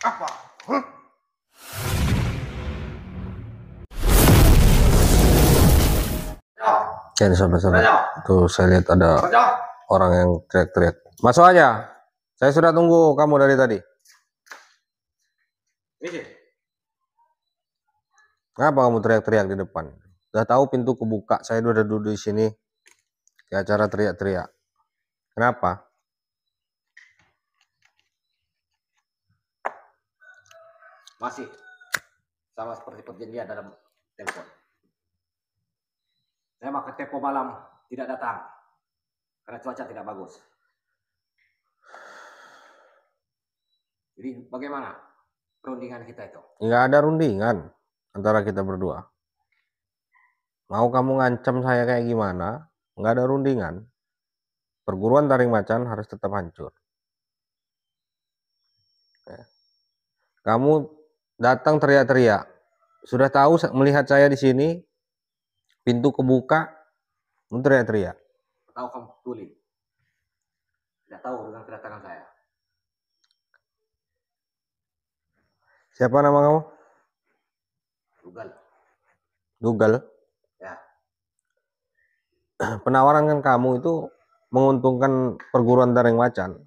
Apa? Hah? Ya, sahabat-sahabat. Tuh saya lihat ada Kerja. orang yang teriak-teriak. Masuk aja. Saya sudah tunggu kamu dari tadi. Ini. Kenapa kamu teriak-teriak di depan? Udah tahu pintu kebuka, saya udah duduk di sini. Kayak cara teriak-teriak. Kenapa? Masih sama seperti perjanjian dalam telepon. Saya makan tempo malam tidak datang karena cuaca tidak bagus. Jadi bagaimana perundingan kita itu? Nggak ada rundingan antara kita berdua. Mau kamu ngancam saya kayak gimana? Nggak ada rundingan. Perguruan Taring Macan harus tetap hancur. Ya. Kamu datang teriak-teriak. Sudah tahu melihat saya di sini, pintu kebuka, kamu teriak-teriak. Tahu kamu tuli? Tidak tahu dengan kedatangan saya. Siapa nama kamu? Dugal. Dugal. Ya. Penawaran kan kamu itu menguntungkan perguruan Taring Macan.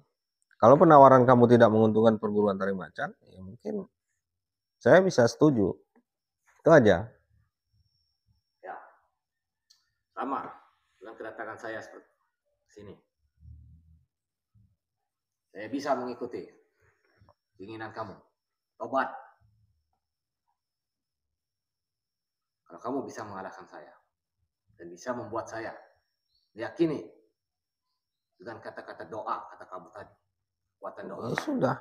Kalau penawaran kamu tidak menguntungkan perguruan Taring Macan, ya mungkin saya bisa setuju. Itu aja. Ya. Sama dengan kedatangan saya seperti sini. Saya bisa mengikuti keinginan kamu. Tobat. Kalau kamu bisa mengalahkan saya dan bisa membuat saya meyakini dengan kata-kata doa kata kamu tadi, kekuatan doa. Ya sudah.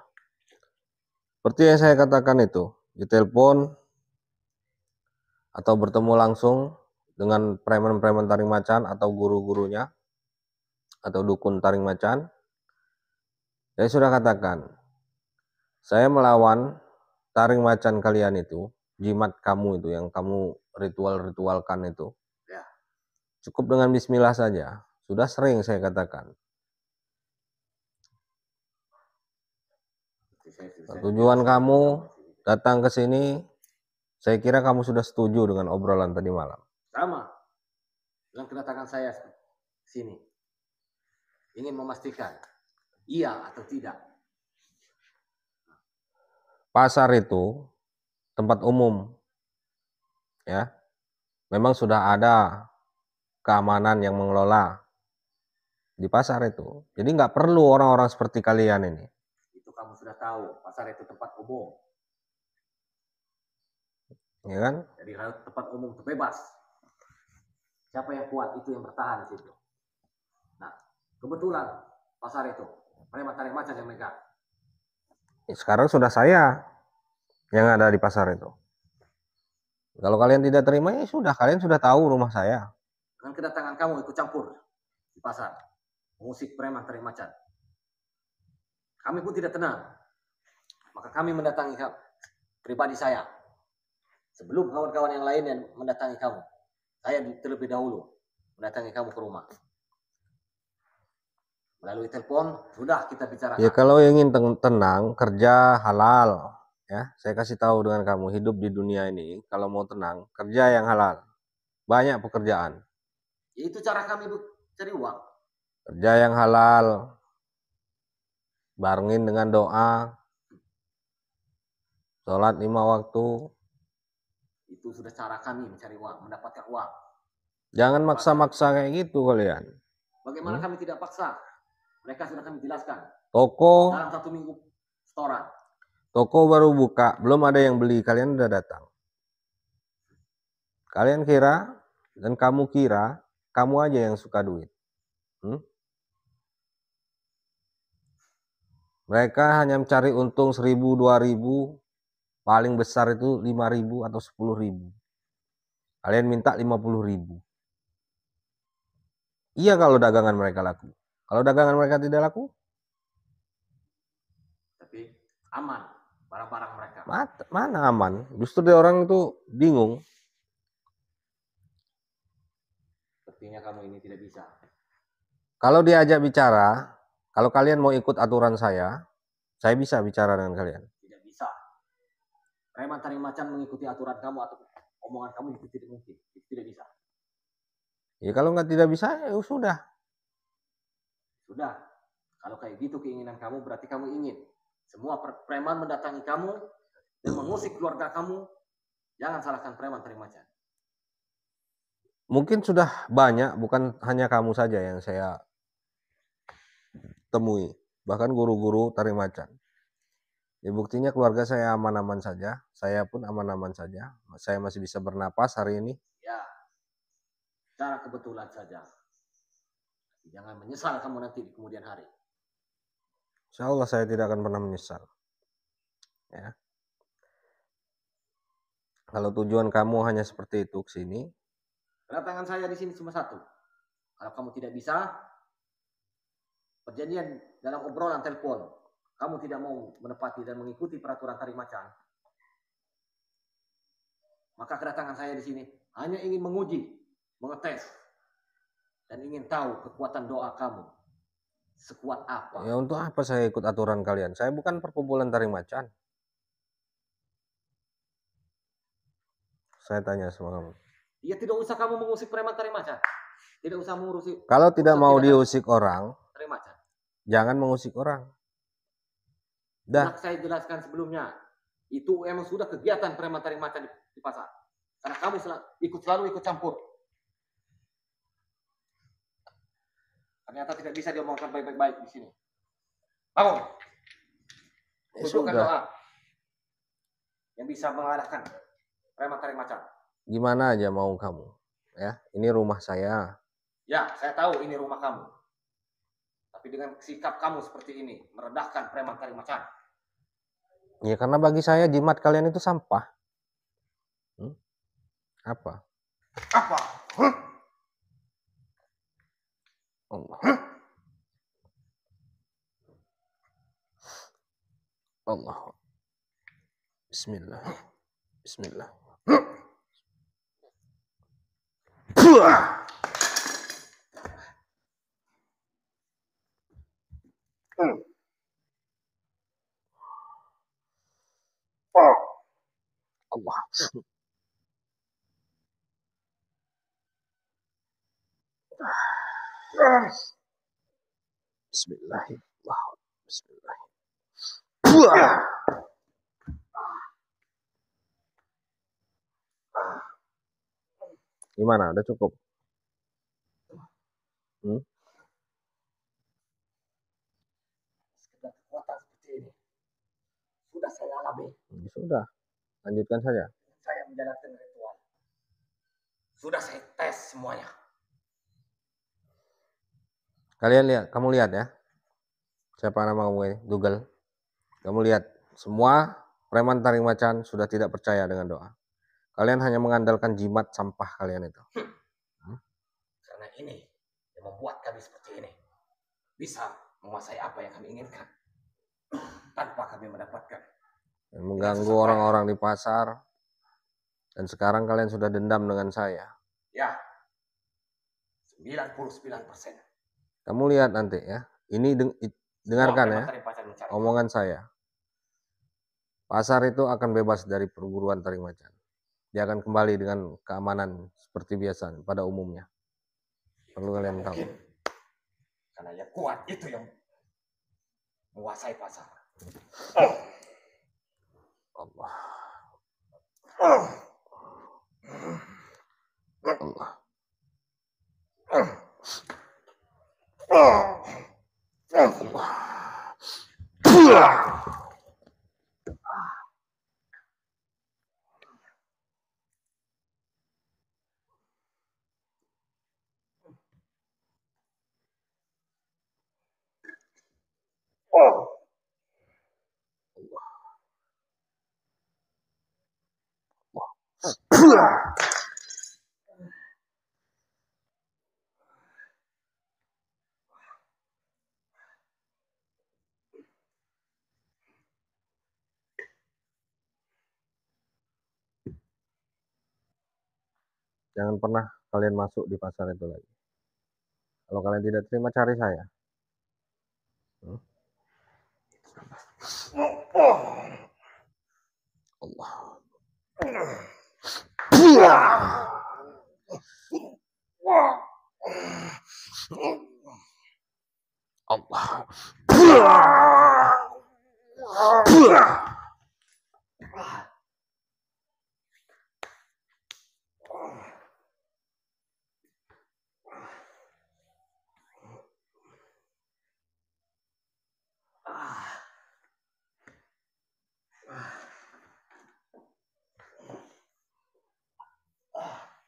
Seperti yang saya katakan itu, di telepon atau bertemu langsung dengan preman-preman Taring Macan atau guru-gurunya atau dukun Taring Macan. Saya sudah katakan, saya melawan Taring Macan kalian itu, jimat kamu itu yang kamu ritual-ritualkan itu. Ya. Cukup dengan bismillah saja. Sudah sering saya katakan. Tujuan kamu datang ke sini, saya kira kamu sudah setuju dengan obrolan tadi malam. Sama dengan kedatangan saya sini. Ingin memastikan iya atau tidak. Pasar itu tempat umum, ya. Memang sudah ada keamanan yang mengelola di pasar itu. Jadi nggak perlu orang-orang seperti kalian ini. Itu kamu sudah tahu, pasar itu tempat umum. Ya kan? Jadi tempat umum itu bebas. Siapa yang kuat itu yang bertahan di situ. Nah, kebetulan pasar itu preman Taring Macan yang megang. Sekarang sudah saya yang ada di pasar itu. Kalau kalian tidak terima, ya sudah, kalian sudah tahu rumah saya. Dengan kedatangan kamu ikut campur di pasar, mengusik preman Taring Macan. Kami pun tidak tenang. Maka kami mendatangi pribadi saya. Sebelum kawan-kawan yang lain yang mendatangi kamu. Saya terlebih dahulu mendatangi kamu ke rumah. Melalui telepon, sudah kita bicarakan. Ya kalau ingin tenang, kerja halal. Ya, saya kasih tahu dengan kamu, hidup di dunia ini, kalau mau tenang, kerja yang halal. Banyak pekerjaan. Ya, itu cara kami cari uang. Kerja yang halal, barengin dengan doa, sholat 5 waktu. Itu sudah cara kami mencari uang, mendapatkan uang. Jangan maksa-maksa kayak gitu kalian. Bagaimana kami tidak paksa? Mereka sudah kami jelaskan. Toko dalam 1 minggu setoran. Toko baru buka, belum ada yang beli, kalian udah datang. Kalian kira, dan kamu kira, kamu aja yang suka duit. Mereka hanya mencari untung 1.000, 2.000, paling besar itu 5.000 atau 10.000. Kalian minta 50.000. Iya kalau dagangan mereka laku. Kalau dagangan mereka tidak laku, tapi aman barang-barang mereka. Mana aman? Justru dia orang itu bingung. Sepertinya kamu ini tidak bisa. Kalau diajak bicara, kalau kalian mau ikut aturan saya bisa bicara dengan kalian. Tidak bisa. Preman taring macan mengikuti aturan kamu atau omongan kamu itu tidak mungkin, itu tidak bisa. Ya kalau tidak bisa, ya sudah. Sudah, kalau kayak gitu keinginan kamu berarti kamu ingin semua preman mendatangi kamu dan mengusik keluarga kamu. Jangan salahkan preman taring macan. Mungkin sudah banyak, bukan hanya kamu saja yang saya temui, bahkan guru-guru taring macan. Ya buktinya keluarga saya aman-aman saja, saya pun aman-aman saja. Saya masih bisa bernapas hari ini. Ya, secara kebetulan saja. Jangan menyesal kamu nanti di kemudian hari. Insya Allah saya tidak akan pernah menyesal. Ya. Kalau tujuan kamu hanya seperti itu ke sini. Kedatangan saya di sini cuma satu. Kalau kamu tidak bisa, perjanjian dalam obrolan telepon, kamu tidak mau menepati dan mengikuti peraturan taring macan, maka kedatangan saya di sini hanya ingin menguji, mengetes, dan ingin tahu kekuatan doa kamu sekuat apa. Ya untuk apa saya ikut aturan kalian? Saya bukan perkumpulan taring macan. Saya tanya sama kamu. Ya tidak usah kamu mengusik preman taring macan. Tidak usah mengurusi. Kalau tidak mau diusik orang, taring macan, jangan mengusik orang. Dah. Saya jelaskan sebelumnya, itu emang sudah kegiatan preman taring macan di pasar. Karena kamu selalu ikut campur. Ternyata tidak bisa diomongkan baik-baik di sini. Bangun. Tujukan doa yang bisa mengalahkan preman taring macan. Gimana aja mau kamu, ya? Ini rumah saya. Ya, saya tahu ini rumah kamu. Tapi dengan sikap kamu seperti ini, merendahkan preman taring macan. Ya karena bagi saya jimat kalian itu sampah. Apa? Apa? Allah. Allah. Bismillah. Bismillah. Allah. Bismillahirrahmanirrahim. Bismillah. Gimana? Udah cukup? Kekuatan seperti ini sudah saya alami. Sudah, lanjutkan saja. Saya menjalankan ritual. Sudah saya tes semuanya. Kalian lihat, kamu lihat ya. Siapa nama kamu ini? Google. Kamu lihat, semua preman taring macan sudah tidak percaya dengan doa. Kalian hanya mengandalkan jimat sampah kalian itu. Karena ini yang membuat kami seperti ini. Bisa menguasai apa yang kami inginkan. Tanpa kami mendapatkan. Dan mengganggu orang-orang di pasar. Dan sekarang kalian sudah dendam dengan saya. Ya. 99%. Kamu lihat nanti ya. Ini dengarkan ya. Omongan saya. Pasar itu akan bebas dari perburuan taring macan. Dia akan kembali dengan keamanan seperti biasa pada umumnya. Perlu kalian tahu. Karena yang kuat itu yang menguasai pasar. Allah. Allah. Jangan pernah kalian masuk di pasar itu lagi. Kalau kalian tidak terima, cari saya. Allah. Allah.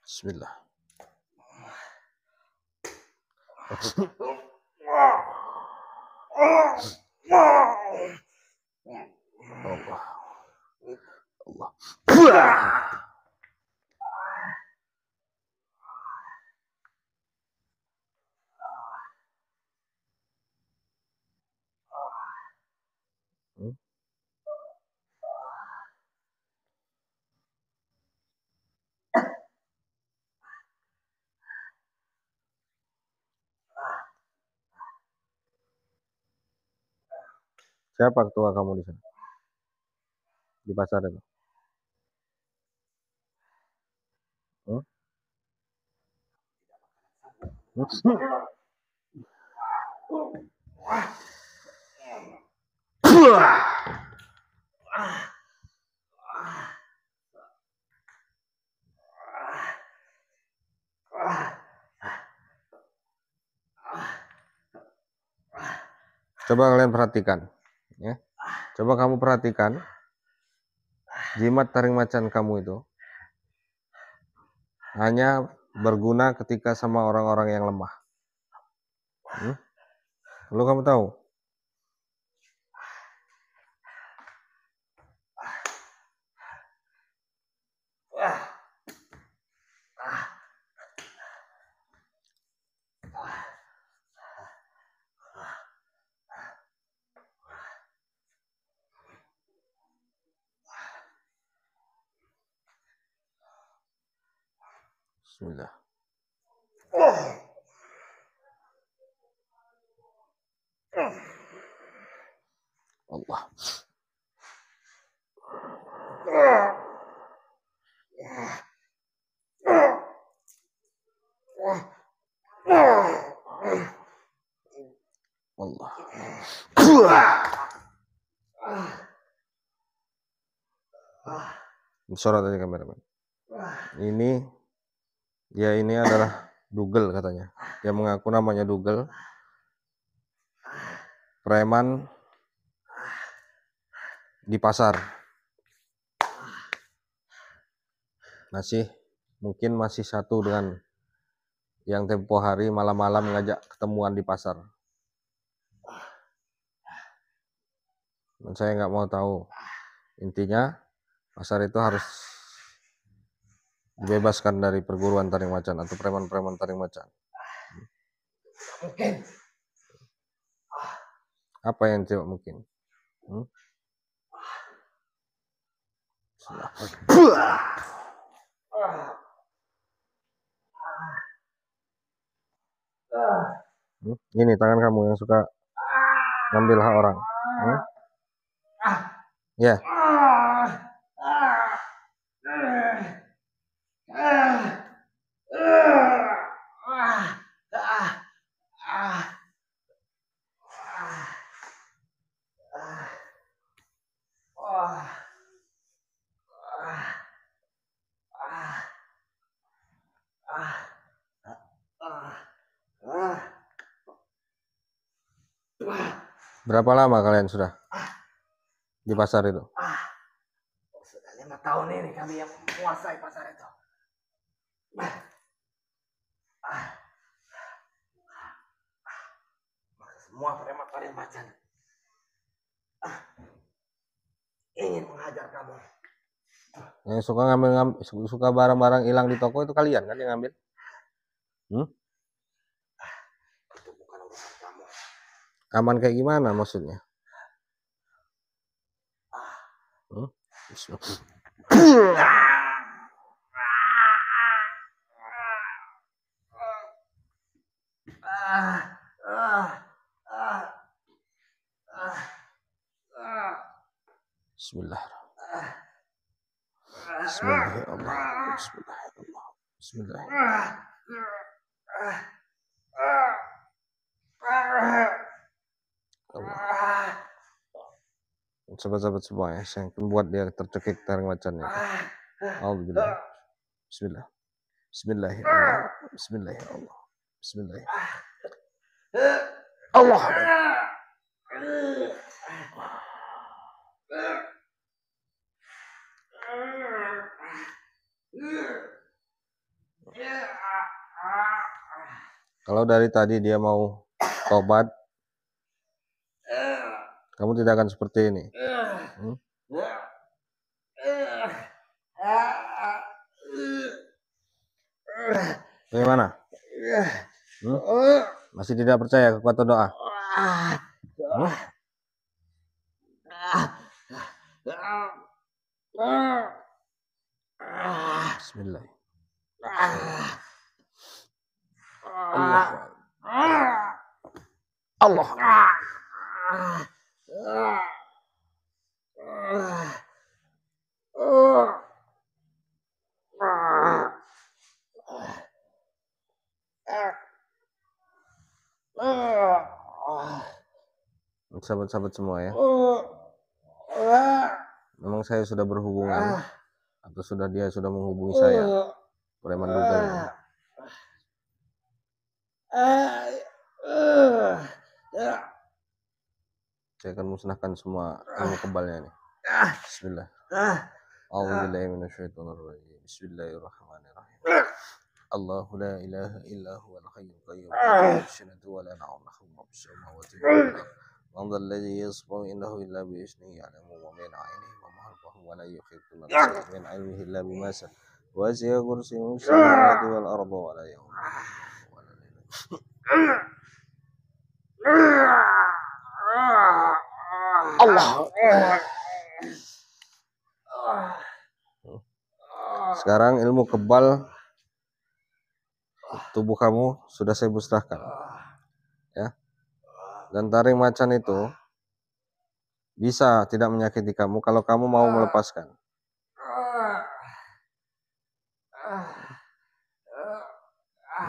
Bismillah. Allah. Allah. Siapa ketua kamu di sana? Di pasar itu? Hmm? Coba kalian perhatikan, ya. Coba kamu perhatikan jimat taring macan kamu itu hanya berguna ketika sama orang-orang yang lemah. Lalu kamu tahu? Bismillah. Allah. Allah. Sorot aja kameramen. Ini adalah Dugel katanya. Dia mengaku namanya Dugel. Preman di pasar. Mungkin masih satu dengan yang tempo hari malam-malam ngajak ketemuan di pasar. Dan saya nggak mau tahu. Intinya pasar itu harus dibebaskan dari perguruan taring macan atau preman-preman taring macan. Mungkin. Apa yang tidak mungkin? Ini tangan kamu yang suka ngambil hak orang. Ya. Berapa lama kalian sudah di pasar itu? Sudah 5 tahun ini kami yang menguasai pasar itu. Semua preman taring macan ingin menghajar kamu. Yang suka barang-barang hilang di toko itu kalian kan yang ngambil? Itu bukan urusan kamu. Aman kayak gimana maksudnya? Bismillah. Bismillah ya Allah. Bismillah. Bismillah. Allah. Sahabat-sahabat semua ya, yang membuat dia tercekik taring macannya. Alhamdulillah. Bismillah. Bismillahirrahmanirrahim. Bismillahirrahmanirrahim. Bismillahirrahmanirrahim. Allah. Kalau dari tadi dia mau tobat, kamu tidak akan seperti ini. Bagaimana? Masih tidak percaya kekuatan doa? Bismillah. Allah. Allah. Sahabat-sahabat semua ya. Memang saya sudah berhubungan atau dia sudah menghubungi saya, preman dugel ini. Saya akan musnahkan semua ilmu kebalnya ini. Bismillah. A'udzubillahi minasyaitonirrajim. Bismillahirrahmanirrahim. Allahu la ilaha illa huwal hayyul qayyum. La syarika wa la na'lamu ma fis samawati wal ardh. Man dhal ladzi yashfa'u indahu illa bi idhnihi ya'lamu ma bayna 'aynihim wa ma khalfahum wa la yuhituna bi shay'in min 'ilmihi illa bima sha'a. Wasi'a kursiyyuhu as-samawati wal ardha wa la ya'uduhu Allah. Sekarang ilmu kebal tubuh kamu sudah saya musnahkan, ya. Dan taring macan itu bisa tidak menyakiti kamu kalau kamu mau melepaskan.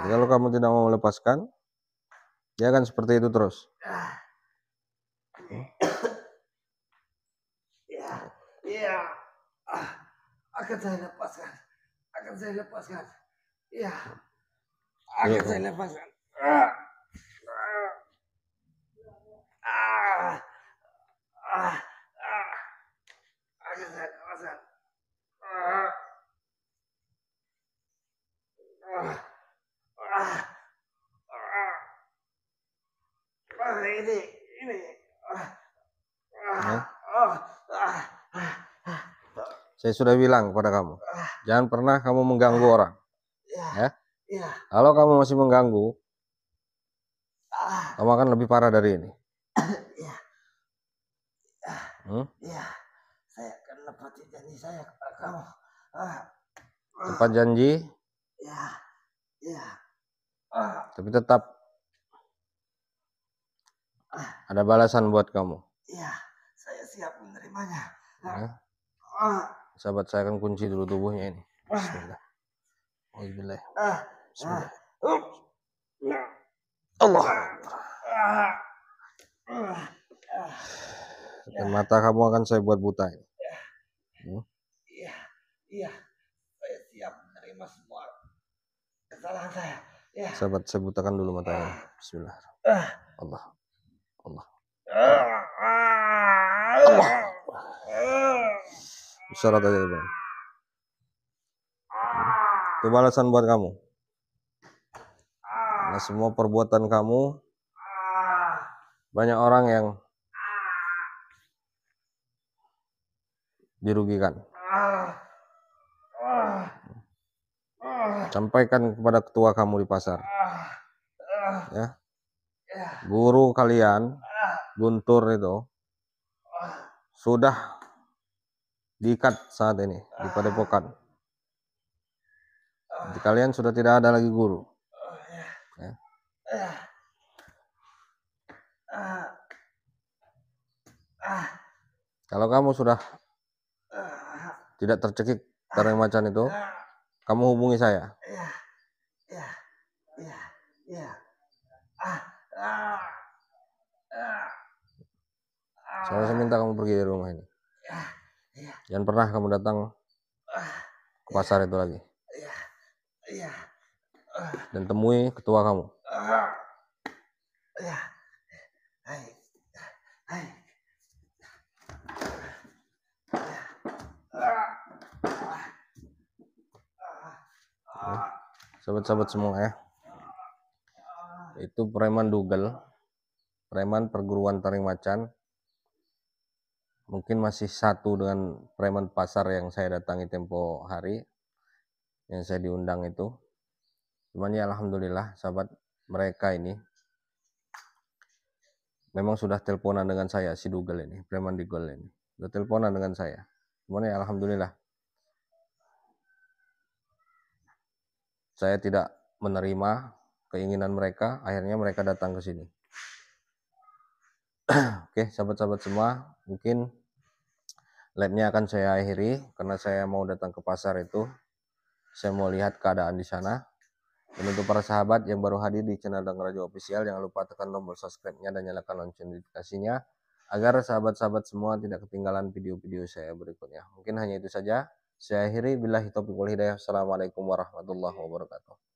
Jadi kalau kamu tidak mau melepaskan, dia akan seperti itu terus. Iya, akan saya lepaskan. Iya, akan saya lepaskan. Akan saya lepaskan. Ini. Saya sudah bilang kepada kamu, jangan pernah kamu mengganggu orang. Ya. Kalau kamu masih mengganggu, kamu akan lebih parah dari ini. Saya akan nepati janji saya kepada kamu. Tepat janji. Tapi tetap ada balasan buat kamu. Iya, saya siap menerimanya. Ya. Sahabat, saya akan kunci dulu tubuhnya ini. Bismillah. Alhamdulillah. Bismillah. Allah. Dan mata kamu akan saya buat buta ini. Iya. Saya siap menerima semua kesalahan saya. Ya. Sahabat, saya butakan dulu matanya. Bismillah. Allah. Isyarat aja Bang. Itu balasan buat kamu. Nah, semua perbuatan kamu, banyak orang yang dirugikan. Sampaikan kepada ketua kamu di pasar. Ya. Guru kalian, Guntur itu, sudah diikat saat ini di padepokan. Jadi kalian sudah tidak ada lagi guru. Ya. Kalau kamu sudah tidak tercekik taring macan itu, kamu hubungi saya. Ya, ya, ya, ya. Ah, ah, ah, Saya minta kamu pergi dari rumah ini. ah, ya, Jangan pernah kamu datang ah, ke pasar itu lagi. ya, ya, ah, Dan temui ketua kamu. ya. Hai, hai. Sahabat-sahabat semua ya. Itu preman Dugel, preman perguruan taring macan. Mungkin masih satu dengan preman pasar yang saya datangi tempo hari, yang saya diundang itu. Cuman ya alhamdulillah sahabat, mereka ini memang sudah teleponan dengan saya, si Dugel ini, preman Dugel ini. Sudah teleponan dengan saya. Cuman ya alhamdulillah, saya tidak menerima keinginan mereka, akhirnya mereka datang ke sini. Oke, sahabat-sahabat semua, mungkin live-nya akan saya akhiri karena saya mau datang ke pasar itu. Saya mau lihat keadaan di sana. Dan untuk para sahabat yang baru hadir di channel Dang Rajo Official, jangan lupa tekan tombol subscribe-nya dan nyalakan lonceng notifikasinya agar sahabat-sahabat semua tidak ketinggalan video-video saya berikutnya. Mungkin hanya itu saja. Saya akhiri, billahi taufiq wal hidayah. Assalamualaikum warahmatullahi wabarakatuh.